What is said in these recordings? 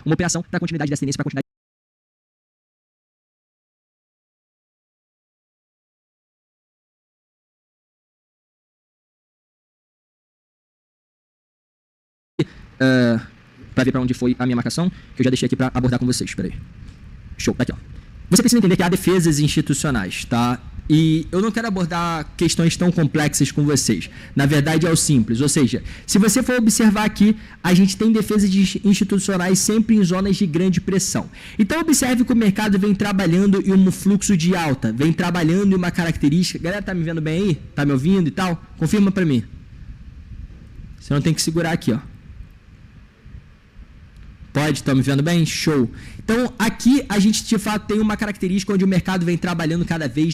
uma operação para continuidade dessa tendência, para continuidade. Para ver para onde foi a minha marcação, que eu já deixei aqui para abordar com vocês. Espera aí. Show, tá aqui, ó. Você precisa entender que há defesas institucionais, tá? E eu não quero abordar questões tão complexas com vocês. Na verdade, é o simples. Ou seja, se você for observar aqui, a gente tem defesas institucionais sempre em zonas de grande pressão. Então, observe que o mercado vem trabalhando em um fluxo de alta, vem trabalhando em uma característica. Galera, tá me vendo bem aí? Tá me ouvindo e tal? Confirma para mim. Você não tem que segurar aqui, ó. Pode, estão me vendo bem? Show. Então, aqui a gente de fato tem uma característica onde o mercado vem trabalhando cada vez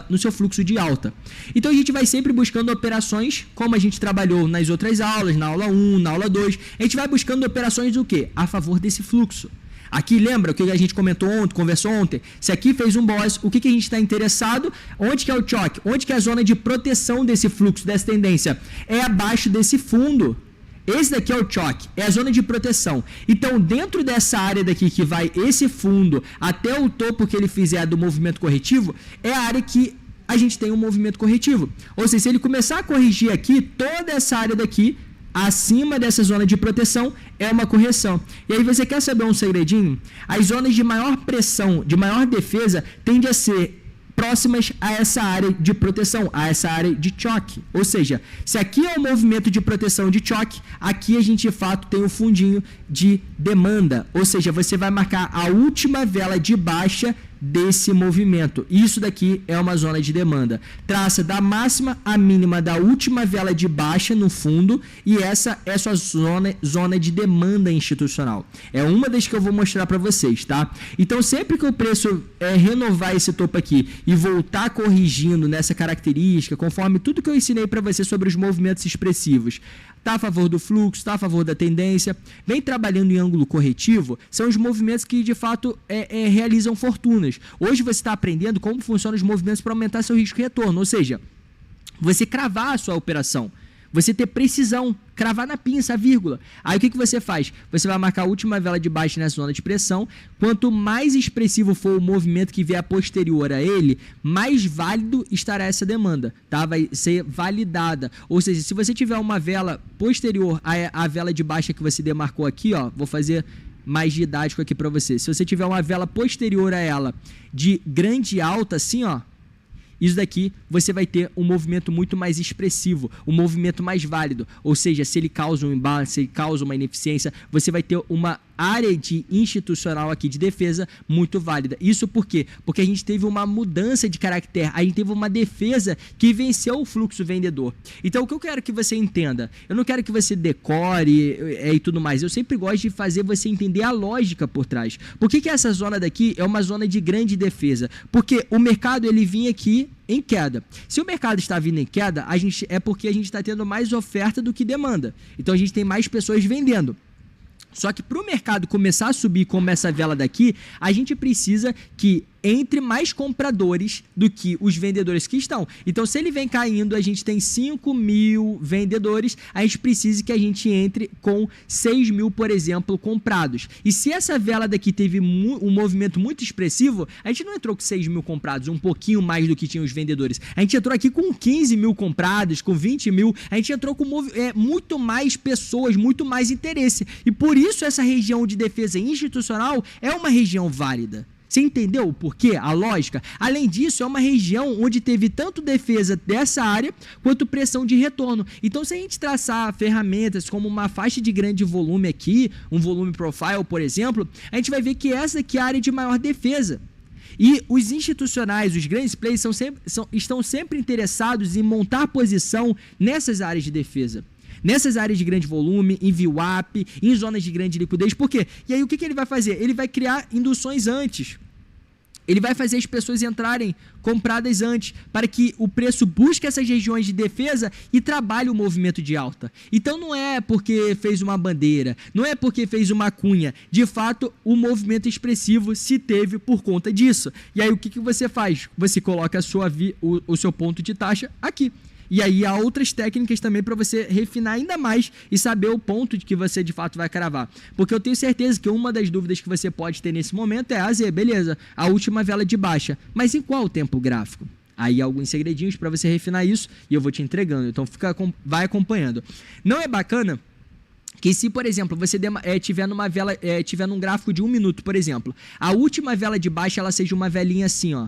no seu fluxo de alta. Então, a gente vai sempre buscando operações, como a gente trabalhou nas outras aulas, na aula 1, na aula 2. A gente vai buscando operações do quê? A favor desse fluxo. Aqui, lembra o que a gente comentou ontem, conversou ontem? Se aqui fez um boss, o que a gente está interessado? Onde que é o choque? Onde que é a zona de proteção desse fluxo, dessa tendência? É abaixo desse fundo. Esse daqui é o choque, é a zona de proteção. Então, dentro dessa área daqui que vai esse fundo até o topo que ele fizer do movimento corretivo, é a área que a gente tem um movimento corretivo. Ou seja, se ele começar a corrigir aqui, toda essa área daqui, acima dessa zona de proteção, é uma correção. E aí você quer saber um segredinho? As zonas de maior pressão, de maior defesa, tendem a ser próximas a essa área de proteção, a essa área de choque. Ou seja, se aqui é um movimento de proteção de choque, aqui a gente de fato tem um fundinho de demanda. Ou seja, você vai marcar a última vela de baixa desse movimento. Isso daqui é uma zona de demanda. Traça da máxima à mínima da última vela de baixa no fundo e essa é a sua zona de demanda institucional. É uma das que eu vou mostrar para vocês, tá? Então, sempre que o preço renovar esse topo aqui e voltar corrigindo nessa característica, conforme tudo que eu ensinei para você sobre os movimentos expressivos, está a favor do fluxo, está a favor da tendência, vem trabalhando em ângulo corretivo, são os movimentos que de fato realizam fortunas. Hoje você está aprendendo como funcionam os movimentos para aumentar seu risco de retorno, ou seja, você cravar a sua operação, você ter precisão, cravar na pinça, a vírgula. Aí o que você faz? Você vai marcar a última vela de baixo nessa zona de pressão. Quanto mais expressivo for o movimento que vier posterior a ele, mais válido estará essa demanda, tá? Vai ser validada. Ou seja, se você tiver uma vela posterior à vela de baixa que você demarcou aqui, ó, vou fazer mais didático aqui para você. Se você tiver uma vela posterior a ela de grande alta, assim, ó, isso daqui você vai ter um movimento muito mais expressivo, um movimento mais válido. Ou seja, se ele causa um imbalance, se ele causa uma ineficiência, você vai ter uma área de institucional aqui de defesa muito válida. Isso por quê? Porque a gente teve uma mudança de caractere, a gente teve uma defesa que venceu o fluxo vendedor. Então, o que eu quero que você entenda? Eu não quero que você decore e tudo mais. Eu sempre gosto de fazer você entender a lógica por trás. Por que essa zona daqui é uma zona de grande defesa? Porque o mercado ele vinha aqui em queda. Se o mercado está vindo em queda, é porque a gente está tendo mais oferta do que demanda. Então, a gente tem mais pessoas vendendo. Só que para o mercado começar a subir como essa vela daqui, a gente precisa que entre mais compradores do que os vendedores que estão. Então, se ele vem caindo, a gente tem 5 mil vendedores, a gente precisa que a gente entre com 6 mil, por exemplo, comprados. E se essa vela daqui teve um movimento muito expressivo, a gente não entrou com 6 mil comprados, um pouquinho mais do que tinham os vendedores. A gente entrou aqui com 15 mil comprados, com 20 mil, a gente entrou com muito mais pessoas, muito mais interesse. E por isso essa região de defesa institucional é uma região válida. Você entendeu o porquê? A lógica? Além disso, é uma região onde teve tanto defesa dessa área quanto pressão de retorno. Então, se a gente traçar ferramentas como uma faixa de grande volume aqui, um volume profile, por exemplo, a gente vai ver que essa aqui é a área de maior defesa. E os institucionais, os grandes players, estão sempre interessados em montar posição nessas áreas de defesa. Nessas áreas de grande volume, em VWAP, em zonas de grande liquidez. Por quê? E aí o que ele vai fazer? Ele vai criar induções antes. Ele vai fazer as pessoas entrarem compradas antes, para que o preço busque essas regiões de defesa e trabalhe o movimento de alta. Então não é porque fez uma bandeira, não é porque fez uma cunha. De fato, o movimento expressivo se teve por conta disso. E aí o que você faz? Você coloca o seu ponto de taxa aqui. E aí há outras técnicas também para você refinar ainda mais e saber o ponto de que você de fato vai cravar. Porque eu tenho certeza que uma das dúvidas que você pode ter nesse momento é, beleza, a última vela de baixa, mas em qual tempo gráfico? Aí alguns segredinhos para você refinar isso e eu vou te entregando, então vai acompanhando. Não é bacana que se, por exemplo, você tiver numa vela, tiver num gráfico de 1 minuto, por exemplo, a última vela de baixa ela seja uma velinha assim, ó.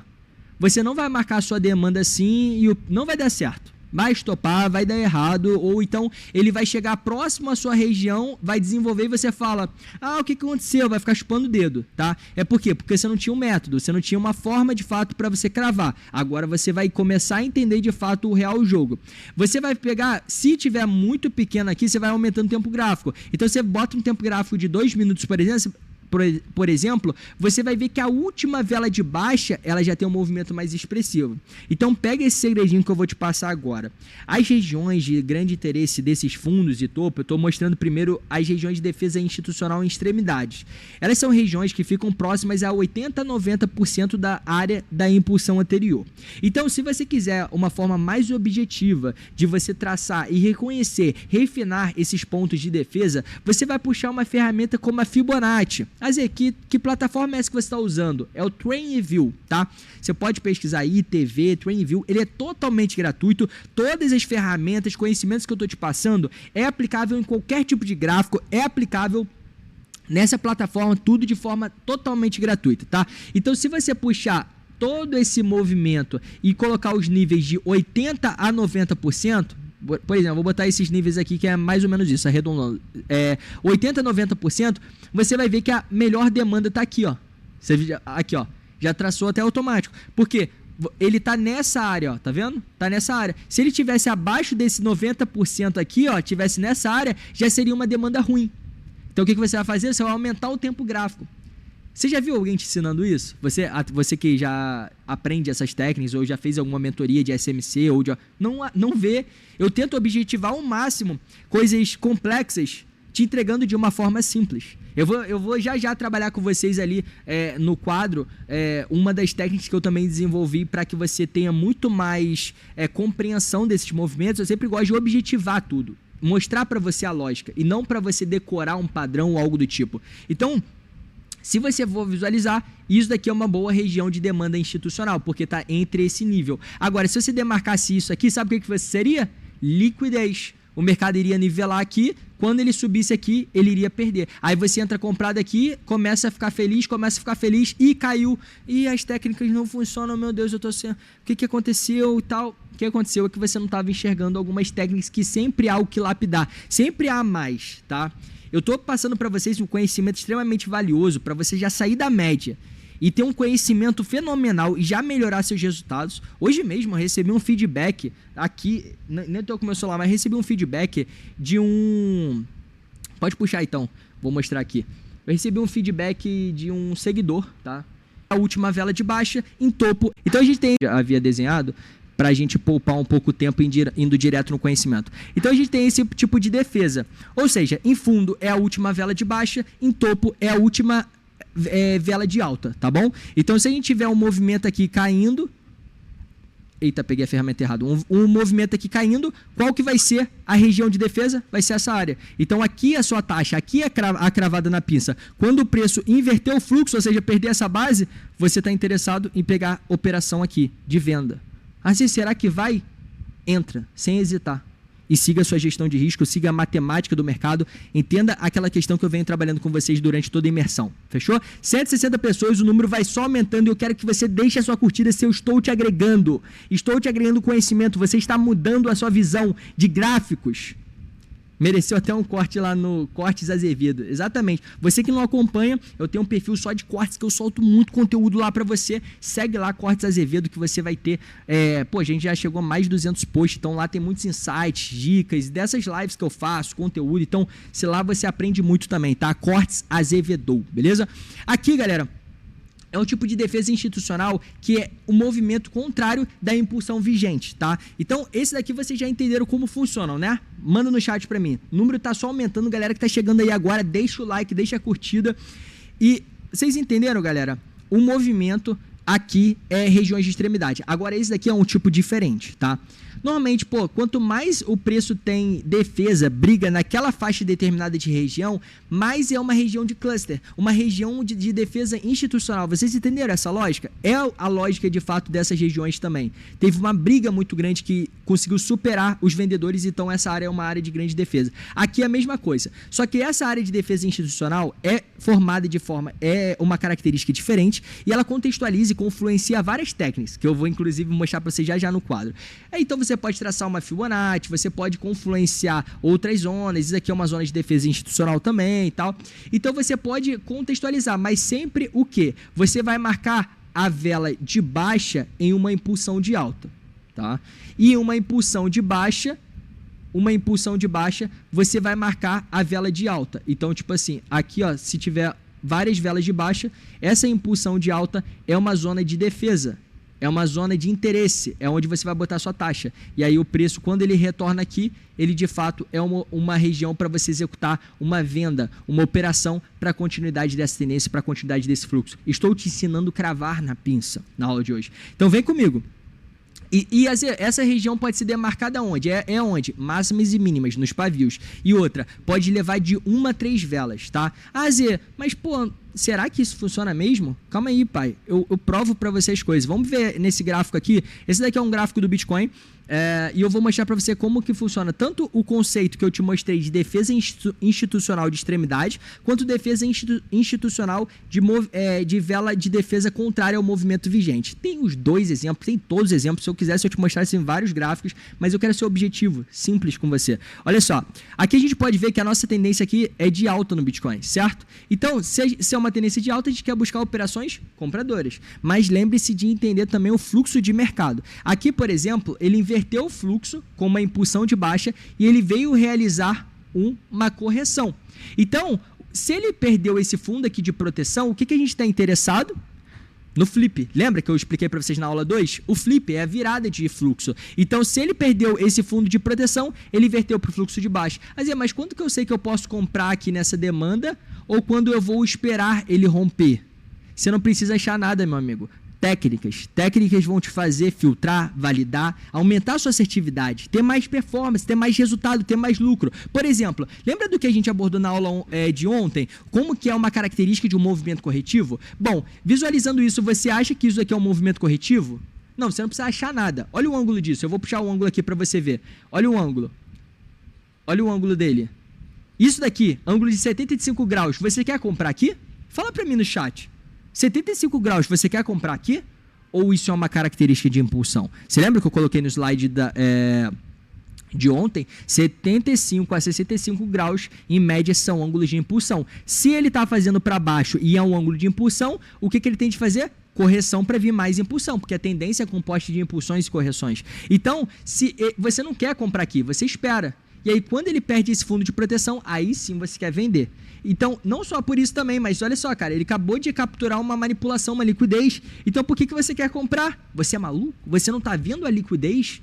Você não vai marcar a sua demanda assim e não vai dar certo. Vai estopar, vai dar errado, ou então ele vai chegar próximo à sua região, vai desenvolver e você fala, o que aconteceu? Vai ficar chupando o dedo, tá? É por quê? Porque você não tinha um método, você não tinha uma forma de fato para você cravar. Agora você vai começar a entender de fato o real jogo. Você vai pegar, se tiver muito pequeno aqui, você vai aumentando o tempo gráfico. Então você bota um tempo gráfico de 2 minutos, por exemplo, você vai ver que a última vela de baixa, ela já tem um movimento mais expressivo. Então pega esse segredinho que eu vou te passar agora. As regiões de grande interesse desses fundos de topo, eu estou mostrando primeiro as regiões de defesa institucional em extremidades. Elas são regiões que ficam próximas a 80% a 90% da área da impulsão anterior. Então, se você quiser uma forma mais objetiva de você traçar e reconhecer, refinar esses pontos de defesa, você vai puxar uma ferramenta como a Fibonacci. Azê, que plataforma é essa que você está usando? É o TrainView, tá? Você pode pesquisar aí, TV, TrainView, ele é totalmente gratuito. Todas as ferramentas, conhecimentos que eu estou te passando, é aplicável em qualquer tipo de gráfico, é aplicável nessa plataforma, tudo de forma totalmente gratuita, tá? Então, se você puxar todo esse movimento e colocar os níveis de 80% a 90%, por exemplo, vou botar esses níveis aqui que é mais ou menos isso, arredondando. 80% a 90%, você vai ver que a melhor demanda está aqui, ó. Aqui, ó. Já traçou até automático. Por quê? Ele está nessa área, ó. Tá vendo? Tá nessa área. Se ele tivesse abaixo desse 90% aqui, ó, tivesse nessa área, já seria uma demanda ruim. Então o que você vai fazer? Você vai aumentar o tempo gráfico. Você já viu alguém te ensinando isso? Você que já aprende essas técnicas ou já fez alguma mentoria de SMC ou de... Não vê. Eu tento objetivar ao máximo coisas complexas te entregando de uma forma simples. Eu vou já trabalhar com vocês ali no quadro uma das técnicas que eu também desenvolvi para que você tenha muito mais compreensão desses movimentos. Eu sempre gosto de objetivar tudo. Mostrar para você a lógica e não para você decorar um padrão ou algo do tipo. Então... se você for visualizar, isso daqui é uma boa região de demanda institucional, porque está entre esse nível. Agora, se você demarcasse isso aqui, sabe o que você seria? Liquidez. O mercado iria nivelar aqui, quando ele subisse aqui, ele iria perder. Aí você entra comprado aqui, começa a ficar feliz e caiu. E as técnicas não funcionam, meu Deus, eu tô sem... O que aconteceu e tal? O que aconteceu é que você não estava enxergando algumas técnicas que sempre há o que lapidar. Sempre há mais, tá? Eu estou passando para vocês um conhecimento extremamente valioso para você já sair da média e ter um conhecimento fenomenal e já melhorar seus resultados. Hoje mesmo eu recebi um feedback aqui, nem estou com o meu celular, mas recebi um feedback de um... Pode puxar então, vou mostrar aqui. Eu recebi um feedback de um seguidor, tá? A última vela de baixa em topo. Então a gente havia desenhado para a gente poupar um pouco tempo indo direto no conhecimento. Então a gente tem esse tipo de defesa. Ou seja, em fundo é a última vela de baixa, em topo é a última vela de alta, tá bom? Então se a gente tiver um movimento aqui caindo... Eita, peguei a ferramenta errada. Um movimento aqui caindo, qual que vai ser a região de defesa? Vai ser essa área. Então aqui é a sua taxa, aqui é a cravada na pinça. Quando o preço inverter o fluxo, ou seja, perder essa base, você está interessado em pegar operação aqui de venda. Assim, será que vai? Entra, sem hesitar. E siga a sua gestão de risco, siga a matemática do mercado, entenda aquela questão que eu venho trabalhando com vocês durante toda a imersão. Fechou? 160 pessoas, o número vai só aumentando e eu quero que você deixe a sua curtida se eu estou te agregando. Estou te agregando conhecimento, você está mudando a sua visão de gráficos. Mereceu até um corte lá no Cortes Azevedo. Exatamente. Você que não acompanha, eu tenho um perfil só de cortes que eu solto muito conteúdo lá pra você. Segue lá Cortes Azevedo que você vai ter... a gente já chegou a mais de 200 posts, então lá tem muitos insights, dicas, dessas lives que eu faço, conteúdo. Então, se lá você aprende muito também, tá? Cortes Azevedo, beleza? Aqui, galera... é um tipo de defesa institucional que é o movimento contrário da impulsão vigente, tá? Então, esse daqui vocês já entenderam como funcionam, né? Manda no chat pra mim. O número tá só aumentando, galera que tá chegando aí agora, deixa o like, deixa a curtida. E vocês entenderam, galera? O movimento aqui é regiões de extremidade. Agora, esse daqui é um tipo diferente, tá? Normalmente, quanto mais o preço tem defesa, briga naquela faixa determinada de região, mais é uma região de cluster, uma região de defesa institucional. Vocês entenderam essa lógica? É a lógica, de fato, dessas regiões também. Teve uma briga muito grande que conseguiu superar os vendedores, então essa área é uma área de grande defesa. Aqui é a mesma coisa, só que essa área de defesa institucional é formada é uma característica diferente e ela contextualiza e confluencia várias técnicas, que eu vou inclusive mostrar para vocês já no quadro. Então você pode traçar uma Fibonacci, você pode confluenciar outras zonas, isso aqui é uma zona de defesa institucional também e tal. Então você pode contextualizar, mas sempre o quê? Você vai marcar a vela de baixa em uma impulsão de alta, tá? E uma impulsão de baixa, você vai marcar a vela de alta. Então, tipo assim, aqui, ó, se tiver várias velas de baixa, essa impulsão de alta é uma zona de defesa, é uma zona de interesse, é onde você vai botar a sua taxa. E aí o preço, quando ele retorna aqui, ele de fato é uma região para você executar uma venda, uma operação para a continuidade dessa tendência, para a continuidade desse fluxo. Estou te ensinando a cravar na pinça na aula de hoje. Então vem comigo. E essa região pode ser demarcada onde? É onde? Máximas e mínimas, nos pavios. E outra, pode levar de 1 a 3 velas, tá? Ah, Zé, mas pô, será que isso funciona mesmo? Calma aí, pai. Eu provo para vocês coisas. Vamos ver nesse gráfico aqui. Esse daqui é um gráfico do Bitcoin. E eu vou mostrar para você como que funciona tanto o conceito que eu te mostrei de defesa institucional de extremidade, quanto defesa institucional de vela de defesa contrária ao movimento vigente. Tem os dois exemplos, tem todos os exemplos. Se eu quisesse, eu te mostrasse em vários gráficos, mas eu quero ser objetivo, simples com você. Olha só, aqui a gente pode ver que a nossa tendência aqui é de alta no Bitcoin, certo? Então, se é uma tendência de alta, a gente quer buscar operações compradoras. Mas lembre-se de entender também o fluxo de mercado. Aqui, por exemplo, ele inverteu o fluxo com uma impulsão de baixa e ele veio realizar uma correção. Então, se ele perdeu esse fundo aqui de proteção, o que a gente está interessado? No flip. Lembra que eu expliquei para vocês na aula 2? O flip é a virada de fluxo. Então, se ele perdeu esse fundo de proteção, ele inverteu para o fluxo de baixo. Mas quando que eu sei que eu posso comprar aqui nessa demanda ou quando eu vou esperar ele romper? Você não precisa achar nada, meu amigo. Técnicas vão te fazer filtrar, validar, aumentar a sua assertividade, ter mais performance, ter mais resultado, ter mais lucro. Por exemplo, lembra do que a gente abordou na aula de ontem? Como que é uma característica de um movimento corretivo? Bom, visualizando isso, você acha que isso aqui é um movimento corretivo? Não, você não precisa achar nada. Olha o ângulo disso. Eu vou puxar o ângulo aqui para você ver. Olha o ângulo. Olha o ângulo dele. Isso daqui, ângulo de 75 graus. Você quer comprar aqui? Fala para mim no chat. 75 graus, você quer comprar aqui? Ou isso é uma característica de impulsão? Você lembra que eu coloquei no slide de ontem? 75 a 65 graus, em média, são ângulos de impulsão. Se ele está fazendo para baixo e é um ângulo de impulsão, o que ele tem de fazer? Correção para vir mais impulsão, porque a tendência é composta de impulsões e correções. Então, se você não quer comprar aqui, você espera. E aí, quando ele perde esse fundo de proteção, aí sim você quer vender. Então, não só por isso também, mas olha só, cara, ele acabou de capturar uma manipulação, uma liquidez. Então, por que você quer comprar? Você é maluco? Você não está vendo a liquidez?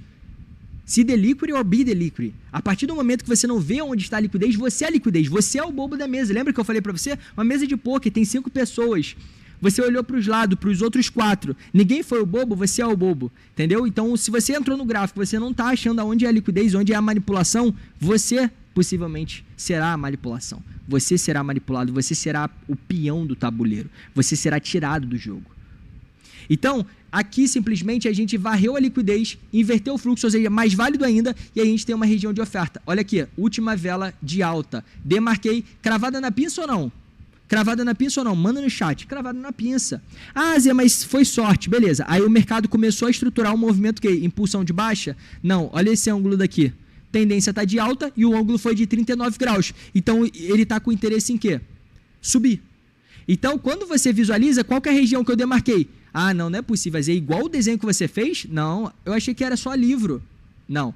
Se the liquid or be the liquid. A partir do momento que você não vê onde está a liquidez, você é a liquidez. Você é o bobo da mesa. Lembra que eu falei para você? Uma mesa de poker, tem 5 pessoas. Você olhou para os lados, para os outros 4. Ninguém foi o bobo, você é o bobo. Entendeu? Então, se você entrou no gráfico, você não está achando aonde é a liquidez, onde é a manipulação, você possivelmente será a manipulação. Você será manipulado, você será o peão do tabuleiro. Você será tirado do jogo. Então, aqui simplesmente a gente varreu a liquidez, inverteu o fluxo, ou seja, mais válido ainda, e aí a gente tem uma região de oferta. Olha aqui, última vela de alta. Demarquei, cravada na pinça ou não? Cravada na pinça ou não? Manda no chat. Cravada na pinça. Ah, Zé, mas foi sorte. Beleza. Aí o mercado começou a estruturar um movimento que impulsão de baixa? Não. Olha esse ângulo daqui. Tendência está de alta e o ângulo foi de 39 graus. Então, ele está com interesse em quê? Subir. Então, quando você visualiza, qual que é a região que eu demarquei? Ah, não é possível. É igual o desenho que você fez? Não. Eu achei que era só livro. Não.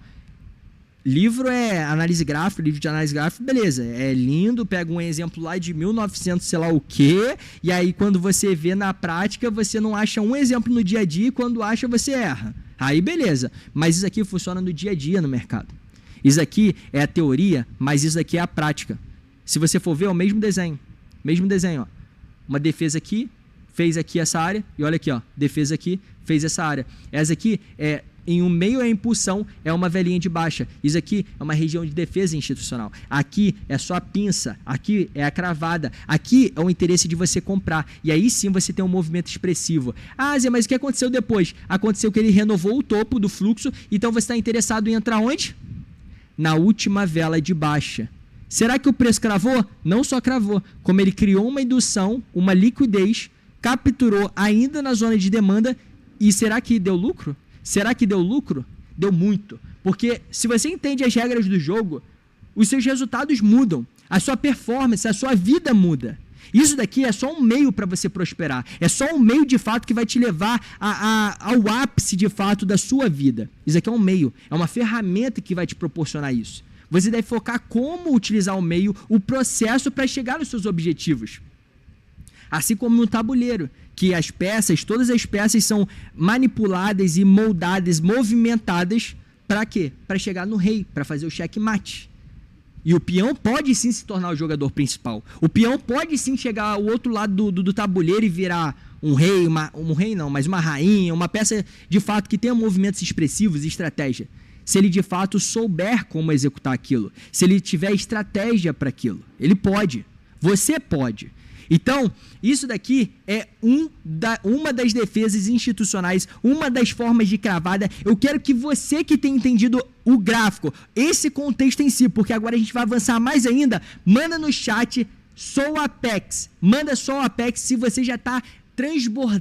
Livro é análise gráfica, livro de análise gráfica, beleza, é lindo, pega um exemplo lá de 1900 sei lá o quê, e aí quando você vê na prática, você não acha um exemplo no dia a dia, e quando acha, você erra. Aí beleza, mas isso aqui funciona no dia a dia no mercado. Isso aqui é a teoria, mas isso aqui é a prática. Se você for ver, é o mesmo desenho, ó. Uma defesa aqui, fez aqui essa área, e olha aqui, ó, defesa aqui, fez essa área. Essa aqui é em um meio à impulsão é uma velhinha de baixa. Isso aqui é uma região de defesa institucional. Aqui é só a pinça, aqui é a cravada, aqui é o interesse de você comprar. E aí sim você tem um movimento expressivo. Ah, Zé, mas o que aconteceu depois? Aconteceu que ele renovou o topo do fluxo, então você está interessado em entrar onde? Na última vela de baixa. Será que o preço cravou? Não só cravou, como ele criou uma indução, uma liquidez, capturou ainda na zona de demanda. E será que deu lucro? Será que deu lucro? Deu muito. Porque se você entende as regras do jogo, os seus resultados mudam. A sua performance, a sua vida muda. Isso daqui é só um meio para você prosperar. É só um meio de fato que vai te levar ao ápice de fato da sua vida. Isso aqui é um meio. É uma ferramenta que vai te proporcionar isso. Você deve focar como utilizar o meio, o processo para chegar nos seus objetivos. Assim como no tabuleiro, que as peças, todas as peças são manipuladas e moldadas, movimentadas, para quê? Para chegar no rei, para fazer o checkmate. E o peão pode sim se tornar o jogador principal. O peão pode sim chegar ao outro lado do tabuleiro e virar um rei, mas uma rainha, uma peça de fato que tenha movimentos expressivos e estratégia. Se ele de fato souber como executar aquilo, se ele tiver estratégia para aquilo, ele pode. Você pode. Então, isso daqui é uma das defesas institucionais, uma das formas de cravada. Eu quero que você que tenha entendido o gráfico, esse contexto em si, porque agora a gente vai avançar mais ainda, manda no chat só Apex. Manda só Apex se você já está transbordando.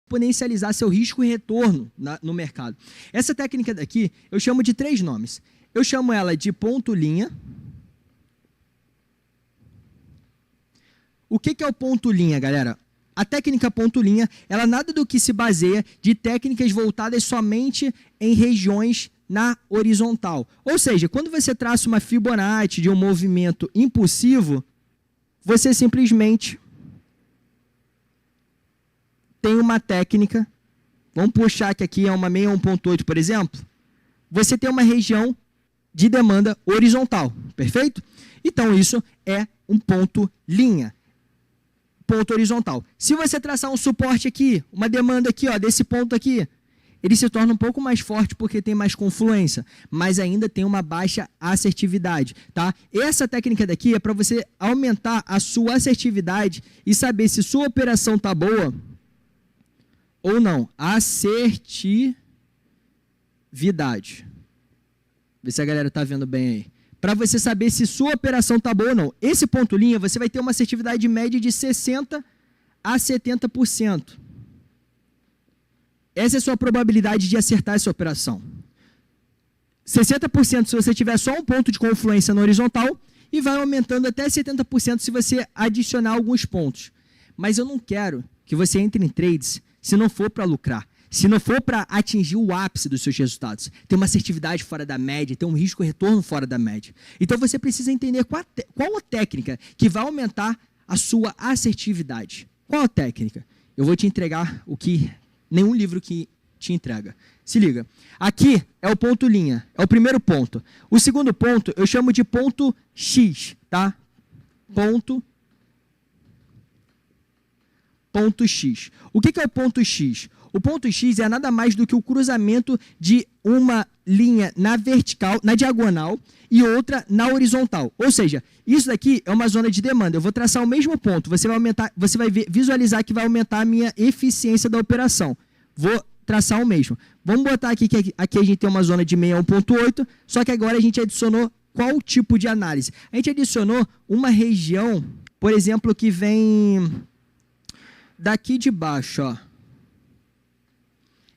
Exponencializar seu risco e retorno no mercado. Essa técnica daqui eu chamo de 3 nomes. Eu chamo ela de ponto-linha. O que é o ponto-linha, galera? A técnica ponto-linha, ela nada do que se baseia de técnicas voltadas somente em regiões na horizontal. Ou seja, quando você traça uma Fibonacci de um movimento impulsivo, você simplesmente tem uma técnica, vamos puxar que aqui é uma 61.8, por exemplo, você tem uma região de demanda horizontal, perfeito? Então, isso é um ponto-linha. Ponto horizontal. Se você traçar um suporte aqui, uma demanda aqui, ó, desse ponto aqui, ele se torna um pouco mais forte porque tem mais confluência, mas ainda tem uma baixa assertividade, tá? Essa técnica daqui é para você aumentar a sua assertividade e saber se sua operação tá boa ou não. Assertividade. Vê se a galera tá vendo bem aí. Para você saber se sua operação está boa ou não. Esse ponto-linha, você vai ter uma assertividade média de 60% a 70%. Essa é a sua probabilidade de acertar essa operação. 60% se você tiver só um ponto de confluência na horizontal e vai aumentando até 70% se você adicionar alguns pontos. Mas eu não quero que você entre em trades se não for para lucrar. Se não for para atingir o ápice dos seus resultados, tem uma assertividade fora da média, tem um risco-retorno fora da média. Então, você precisa entender qual a técnica que vai aumentar a sua assertividade. Qual a técnica? Eu vou te entregar o que nenhum livro que te entrega. Se liga. Aqui é o ponto linha, é o primeiro ponto. O segundo ponto eu chamo de ponto X, tá? Ponto X. O que é o ponto X? O ponto X é nada mais do que o cruzamento de uma linha na vertical, na diagonal, e outra na horizontal. Ou seja, isso daqui é uma zona de demanda. Eu vou traçar o mesmo ponto. Você vai visualizar que vai aumentar a minha eficiência da operação. Vou traçar o mesmo. Vamos botar aqui que aqui a gente tem uma zona de 61.8, só que agora a gente adicionou qual tipo de análise? A gente adicionou uma região, por exemplo, que vem daqui de baixo, ó.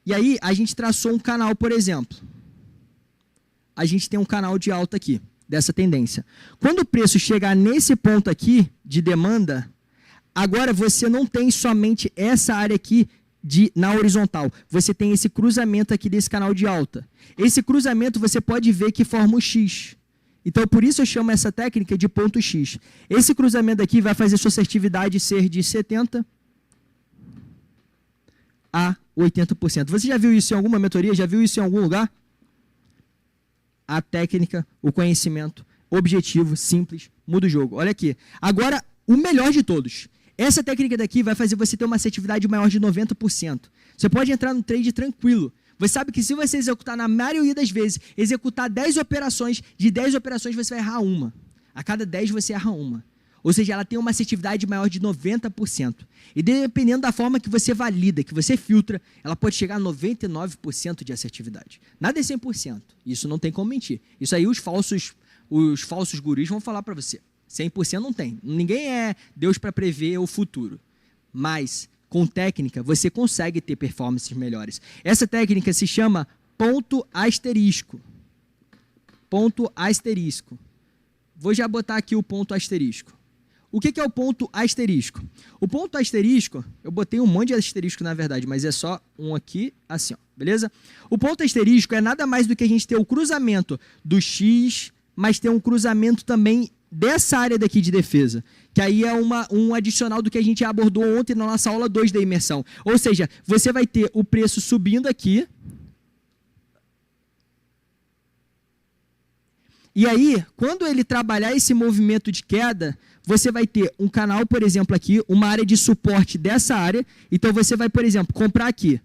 E aí, a gente traçou um canal, por exemplo. A gente tem um canal de alta aqui, dessa tendência. Quando o preço chegar nesse ponto aqui, de demanda, agora você não tem somente essa área aqui na horizontal. Você tem esse cruzamento aqui desse canal de alta. Esse cruzamento você pode ver que forma o X. Então, por isso eu chamo essa técnica de ponto X. Esse cruzamento aqui vai fazer sua assertividade ser de 70% a 80%. Você já viu isso em alguma mentoria? Já viu isso em algum lugar? A técnica, o conhecimento, objetivo, simples, muda o jogo. Olha aqui. Agora, o melhor de todos. essa técnica daqui vai fazer você ter uma assertividade maior de 90%. Você pode entrar no trade tranquilo. Você sabe que se você executar, na maioria das vezes, executar 10 operações, de 10 operações você vai errar uma. A cada 10 você erra uma. Ou seja, ela tem uma assertividade maior de 90%. E dependendo da forma que você valida, que você filtra, ela pode chegar a 99% de assertividade. Nada é 100%. Isso não tem como mentir. Isso aí os falsos gurus vão falar para você. 100% não tem. Ninguém é Deus para prever o futuro. Mas, com técnica, você consegue ter performances melhores. Essa técnica se chama ponto asterisco. Ponto asterisco. Vou já botar aqui o ponto asterisco. O que é o ponto asterisco? O ponto asterisco, eu botei um monte de asterisco na verdade, mas é só um aqui, assim, ó, beleza? O ponto asterisco é nada mais do que a gente ter o cruzamento do X, mas ter um cruzamento também dessa área daqui de defesa, que aí é um adicional do que a gente abordou ontem na nossa aula 2 da imersão. Ou seja, você vai ter o preço subindo aqui, e aí, quando ele trabalhar esse movimento de queda, você vai ter um canal, por exemplo, aqui, uma área de suporte dessa área. Então, você vai, por exemplo, comprar aqui.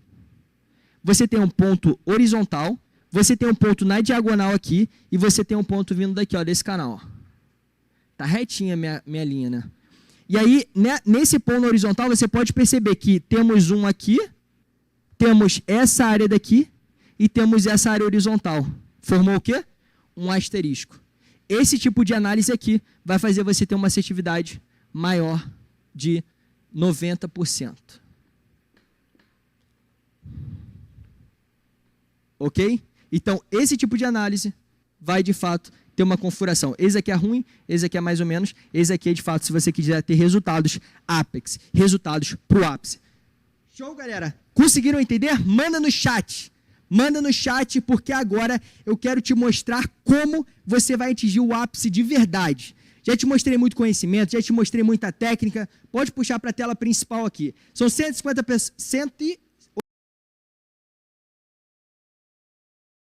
Você tem um ponto horizontal, você tem um ponto na diagonal aqui, e você tem um ponto vindo daqui, ó, desse canal. Ó. Tá retinha a minha linha, né? E aí, nesse ponto horizontal, você pode perceber que temos um aqui, temos essa área daqui, e temos essa área horizontal. Formou o quê? Um asterisco. Esse tipo de análise aqui vai fazer você ter uma assertividade maior de 90%. Ok? Então, esse tipo de análise vai, de fato, ter uma configuração. Esse aqui é ruim, esse aqui é mais ou menos, esse aqui é, de fato, se você quiser ter resultados Apex, resultados para o ápice. Show, galera? Conseguiram entender? Manda no chat. Manda no chat, porque agora eu quero te mostrar como você vai atingir o ápice de verdade. Já te mostrei muito conhecimento, já te mostrei muita técnica. Pode puxar para a tela principal aqui. São 150